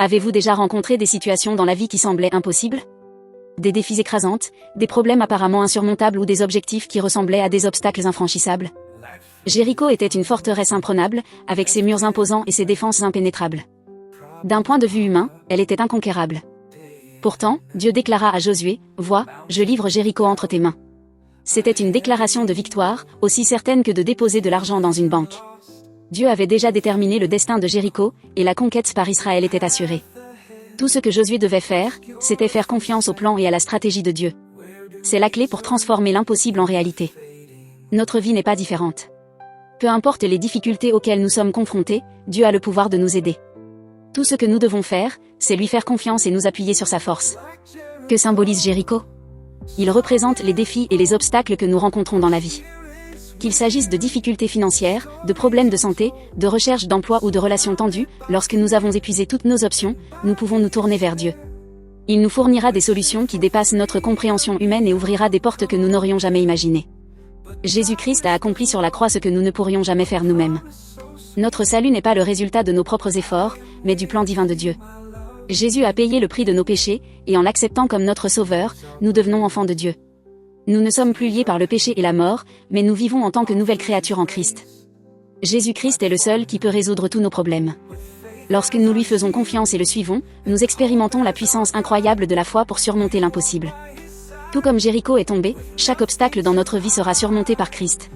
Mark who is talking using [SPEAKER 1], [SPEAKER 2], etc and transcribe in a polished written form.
[SPEAKER 1] Avez-vous déjà rencontré des situations dans la vie qui semblaient impossibles? Des défis écrasantes, des problèmes apparemment insurmontables ou des objectifs qui ressemblaient à des obstacles infranchissables? Jéricho était une forteresse imprenable, avec ses murs imposants et ses défenses impénétrables. D'un point de vue humain, elle était inconquérable. Pourtant, Dieu déclara à Josué, « Vois, je livre Jéricho entre tes mains. » C'était une déclaration de victoire, aussi certaine que de déposer de l'argent dans une banque. Dieu avait déjà déterminé le destin de Jéricho, et la conquête par Israël était assurée. Tout ce que Josué devait faire, c'était faire confiance au plan et à la stratégie de Dieu. C'est la clé pour transformer l'impossible en réalité. Notre vie n'est pas différente. Peu importe les difficultés auxquelles nous sommes confrontés, Dieu a le pouvoir de nous aider. Tout ce que nous devons faire, c'est lui faire confiance et nous appuyer sur sa force. Que symbolise Jéricho? Il représente les défis et les obstacles que nous rencontrons dans la vie. Qu'il s'agisse de difficultés financières, de problèmes de santé, de recherche d'emploi ou de relations tendues, lorsque nous avons épuisé toutes nos options, nous pouvons nous tourner vers Dieu. Il nous fournira des solutions qui dépassent notre compréhension humaine et ouvrira des portes que nous n'aurions jamais imaginées. Jésus-Christ a accompli sur la croix ce que nous ne pourrions jamais faire nous-mêmes. Notre salut n'est pas le résultat de nos propres efforts, mais du plan divin de Dieu. Jésus a payé le prix de nos péchés, et en l'acceptant comme notre Sauveur, nous devenons enfants de Dieu. Nous ne sommes plus liés par le péché et la mort, mais nous vivons en tant que nouvelles créatures en Christ. Jésus-Christ est le seul qui peut résoudre tous nos problèmes. Lorsque nous lui faisons confiance et le suivons, nous expérimentons la puissance incroyable de la foi pour surmonter l'impossible. Tout comme Jéricho est tombé, chaque obstacle dans notre vie sera surmonté par Christ.